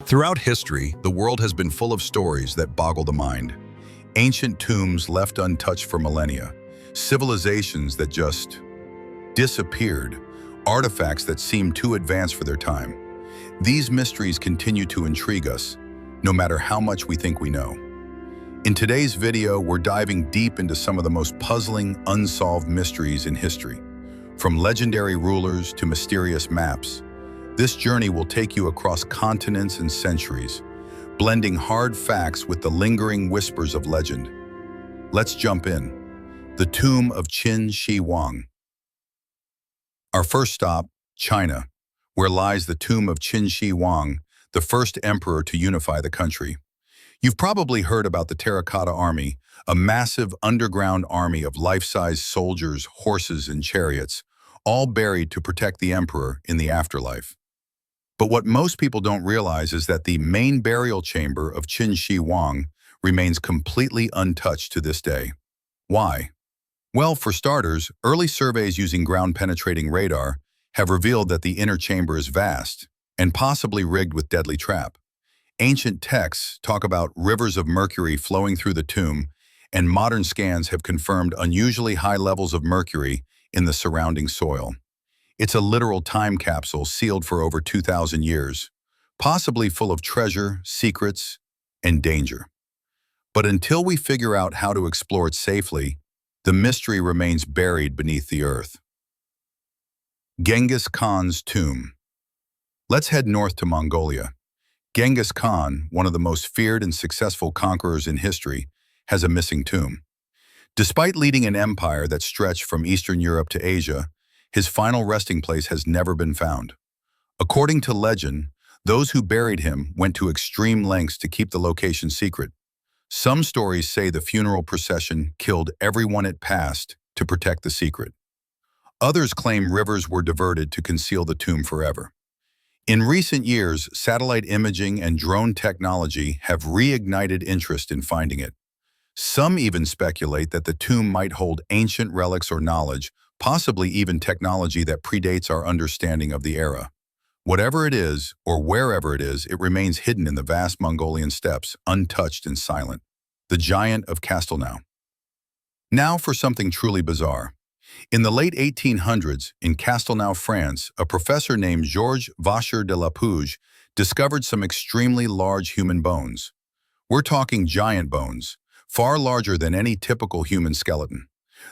Throughout history, the world has been full of stories that boggle the mind. Ancient tombs left untouched for millennia, civilizations that just disappeared, artifacts that seemed too advanced for their time. These mysteries continue to intrigue us, no matter how much we think we know. In today's video, we're diving deep into some of the most puzzling, unsolved mysteries in history. From legendary rulers to mysterious maps, this journey will take you across continents and centuries, blending hard facts with the lingering whispers of legend. Let's jump in. The tomb of Qin Shi Huang. Our first stop, China, where lies the tomb of Qin Shi Huang, the first emperor to unify the country. You've probably heard about the Terracotta Army, a massive underground army of life-size soldiers, horses, and chariots, all buried to protect the emperor in the afterlife. But what most people don't realize is that the main burial chamber of Qin Shi Huang remains completely untouched to this day. Why? Well, for starters, early surveys using ground-penetrating radar have revealed that the inner chamber is vast and possibly rigged with deadly trap. Ancient texts talk about rivers of mercury flowing through the tomb, and modern scans have confirmed unusually high levels of mercury in the surrounding soil. It's a literal time capsule sealed for over 2,000 years, possibly full of treasure, secrets, and danger. But until we figure out how to explore it safely, the mystery remains buried beneath the earth. Genghis Khan's tomb. Let's head north to Mongolia. Genghis Khan, one of the most feared and successful conquerors in history, has a missing tomb. Despite leading an empire that stretched from Eastern Europe to Asia, his final resting place has never been found. According to legend, those who buried him went to extreme lengths to keep the location secret. Some stories say the funeral procession killed everyone it passed to protect the secret. Others claim rivers were diverted to conceal the tomb forever. In recent years, satellite imaging and drone technology have reignited interest in finding it. Some even speculate that the tomb might hold ancient relics or knowledge, possibly even technology that predates our understanding of the era. Whatever it is, or wherever it is, it remains hidden in the vast Mongolian steppes, untouched and silent. The Giant of Castelnau. Now for something truly bizarre. In the late 1800s, in Castelnau, France, a professor named Georges Vacher de la Puge discovered some extremely large human bones. We're talking giant bones, far larger than any typical human skeleton.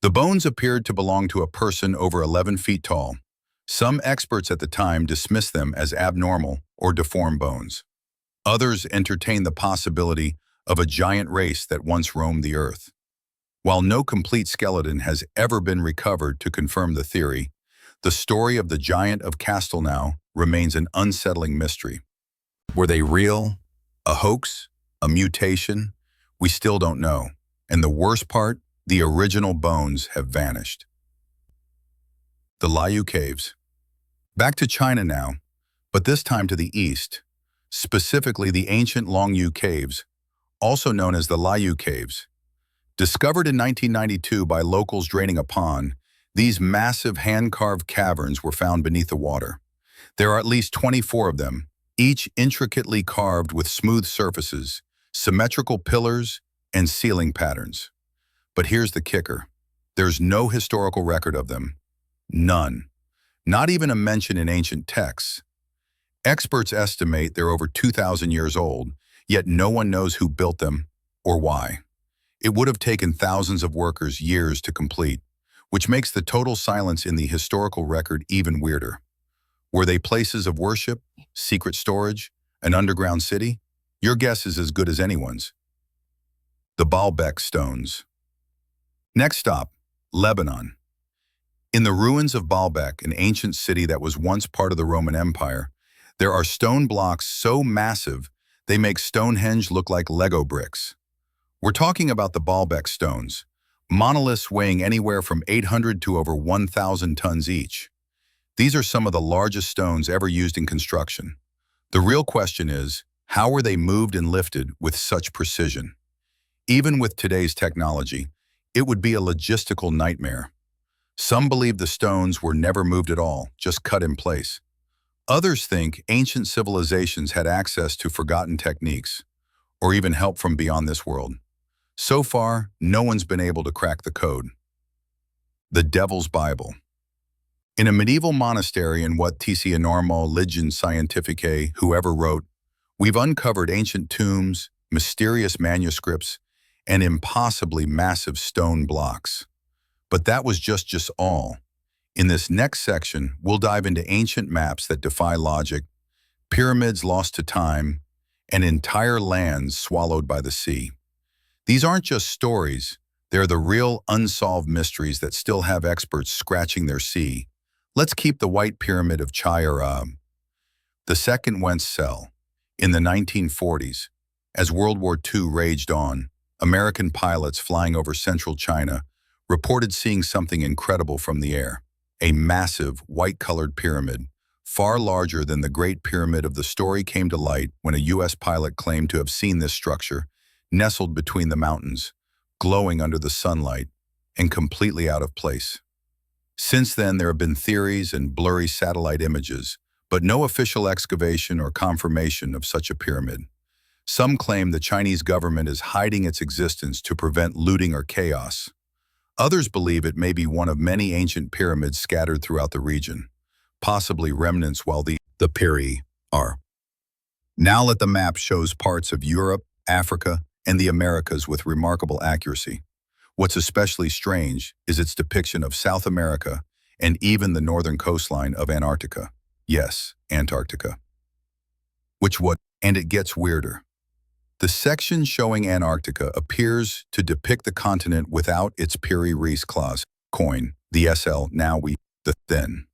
The bones appeared to belong to a person over 11 feet tall. Some experts at the time dismissed them as abnormal or deformed bones. Others entertained the possibility of a giant race that once roamed the earth. While no complete skeleton has ever been recovered to confirm the theory, the story of the Giant of Castelnau remains an unsettling mystery. Were they real? A hoax? A mutation? We still don't know. And the worst part? The original bones have vanished. The Liu Caves. Back to China now, but this time to the east, specifically the ancient Longyu Caves, also known as the Liu Caves. Discovered in 1992 by locals draining a pond, these massive hand-carved caverns were found beneath the water. There are at least 24 of them, each intricately carved with smooth surfaces, symmetrical pillars, and ceiling patterns. But here's the kicker. There's no historical record of them. None. Not even a mention in ancient texts. Experts estimate they're over 2,000 years old, yet no one knows who built them or why. It would have taken thousands of workers years to complete, which makes the total silence in the historical record even weirder. Were they places of worship, secret storage, an underground city? Your guess is as good as anyone's. The Baalbek Stones. Next stop, Lebanon. In the ruins of Baalbek, an ancient city that was once part of the Roman Empire, there are stone blocks so massive they make Stonehenge look like Lego bricks. We're talking about the Baalbek stones, monoliths weighing anywhere from 800 to over 1,000 tons each. These are some of the largest stones ever used in construction. The real question is, how were they moved and lifted with such precision? Even with today's technology, it would be a logistical nightmare. Some believe the stones were never moved at all, just cut in place. Others think ancient civilizations had access to forgotten techniques, or even help from beyond this world. So far, no one's been able to crack the code. The Devil's Bible. In a medieval monastery in what Tisi Enormo Legend Scientificae, whoever wrote, we've uncovered ancient tombs, mysterious manuscripts, and impossibly massive stone blocks. But that was just all. In this next section, we'll dive into ancient maps that defy logic, pyramids lost to time, and entire lands swallowed by the sea. These aren't just stories, they're the real unsolved mysteries that still have experts scratching their sea. Let's keep the White Pyramid of Chayra. The second went cell. In the 1940s, as World War II raged on, American pilots flying over central China reported seeing something incredible from the air. A massive, white-colored pyramid, far larger than the Great Pyramid of the story, came to light when a U.S. pilot claimed to have seen this structure, nestled between the mountains, glowing under the sunlight, and completely out of place. Since then, there have been theories and blurry satellite images, but no official excavation or confirmation of such a pyramid. Some claim the Chinese government is hiding its existence to prevent looting or chaos. Others believe it may be one of many ancient pyramids scattered throughout the region, possibly remnants while the Piri are. Now let the map shows parts of Europe, Africa, and the Americas with remarkable accuracy. What's especially strange is its depiction of South America and even the northern coastline of Antarctica. Yes, Antarctica. And it gets weirder. The section showing Antarctica appears to depict the continent without its Piri Reis clause, coin, the SL, the then.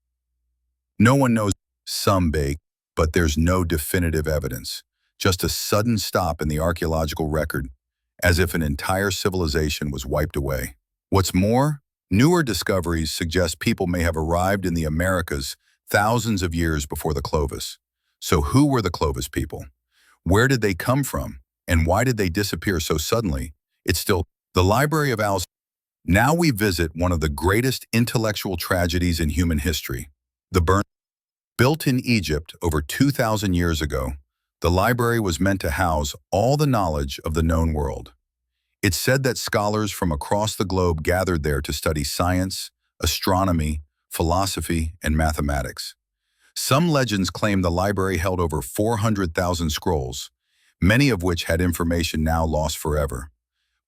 No one knows some bake, but there's no definitive evidence, just a sudden stop in the archaeological record, as if an entire civilization was wiped away. What's more, newer discoveries suggest people may have arrived in the Americas thousands of years before the Clovis. So who were the Clovis people? Where did they come from? And why did they disappear so suddenly? It's still the Library of Alexandria. Now we visit one of the greatest intellectual tragedies in human history, the burn. Built in Egypt over 2,000 years ago, the library was meant to house all the knowledge of the known world. It's said that scholars from across the globe gathered there to study science, astronomy, philosophy, and mathematics. Some legends claim the library held over 400,000 scrolls, many of which had information now lost forever.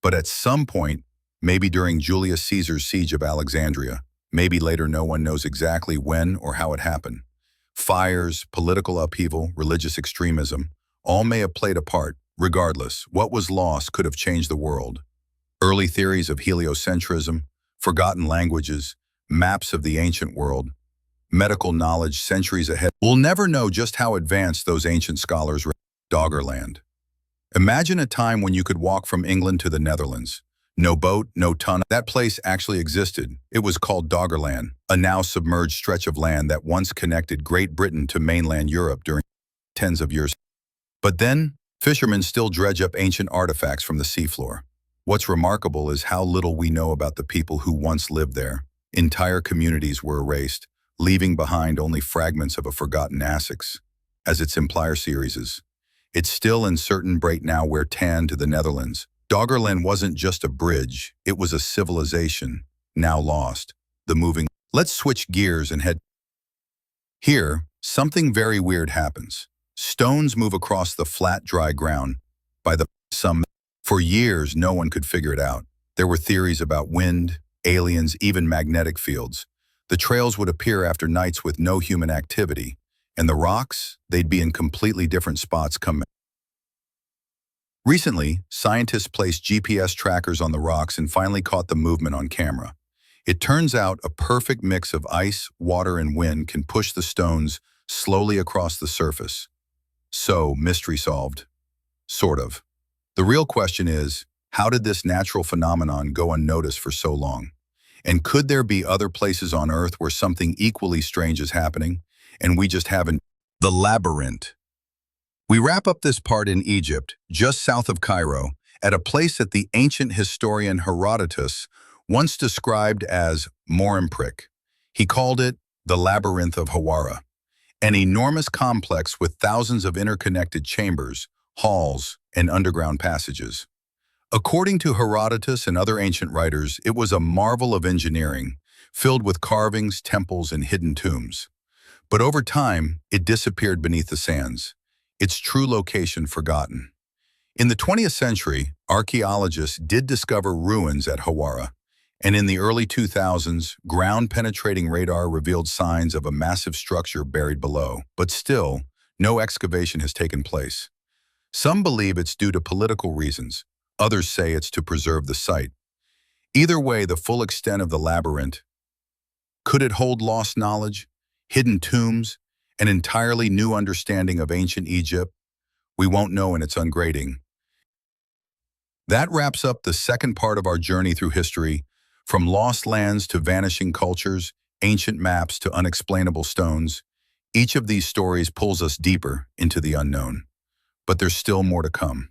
But at some point, maybe during Julius Caesar's siege of Alexandria, maybe later, no one knows exactly when or how it happened. Fires, political upheaval, religious extremism, all may have played a part. Regardless, what was lost could have changed the world. Early theories of heliocentrism, forgotten languages, maps of the ancient world, medical knowledge centuries ahead. We'll never know just how advanced those ancient scholars were. Doggerland. Imagine a time when you could walk from England to the Netherlands. No boat, no tunnel. That place actually existed. It was called Doggerland, a now submerged stretch of land that once connected Great Britain to mainland Europe during tens of years. But then, fishermen still dredge up ancient artifacts from the seafloor. What's remarkable is how little we know about the people who once lived there. Entire communities were erased, leaving behind only fragments of a forgotten Essex. As its implier series is. It's still uncertain right now where Tan to the Netherlands. Doggerland wasn't just a bridge, it was a civilization, now lost. Let's switch gears and head. Here, something very weird happens. Stones move across the flat, dry ground. For years, no one could figure it out. There were theories about wind, aliens, even magnetic fields. The trails would appear after nights with no human activity. And the rocks, they'd be in completely different spots come. Recently, scientists placed GPS trackers on the rocks and finally caught the movement on camera. It turns out a perfect mix of ice, water, and wind can push the stones slowly across the surface. So, mystery solved. Sort of. The real question is, how did this natural phenomenon go unnoticed for so long? And could there be other places on Earth where something equally strange is happening? And we just haven't. The labyrinth. We wrap up this part in Egypt, just south of Cairo, at a place that the ancient historian Herodotus once described as Morimprik. He called it the Labyrinth of Hawara. an enormous complex with thousands of interconnected chambers, halls, and underground passages. According to Herodotus and other ancient writers, it was a marvel of engineering, filled with carvings, temples, and hidden tombs. But over time, it disappeared beneath the sands, its true location forgotten. In the 20th century, archaeologists did discover ruins at Hawara, and in the early 2000s, ground-penetrating radar revealed signs of a massive structure buried below. But still, no excavation has taken place. Some believe it's due to political reasons. Others say it's to preserve the site. Either way, the full extent of the labyrinth, could it hold lost knowledge, hidden tombs, an entirely new understanding of ancient Egypt? We won't know in its ungrading. That wraps up the second part of our journey through history, from lost lands to vanishing cultures, ancient maps to unexplainable stones. Each of these stories pulls us deeper into the unknown. But there's still more to come.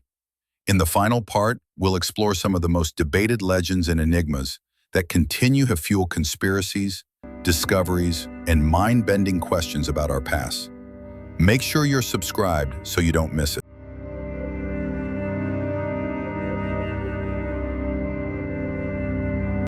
In the final part, we'll explore some of the most debated legends and enigmas that continue to fuel conspiracies, discoveries, and mind-bending questions about our past. Make sure you're subscribed so you don't miss it.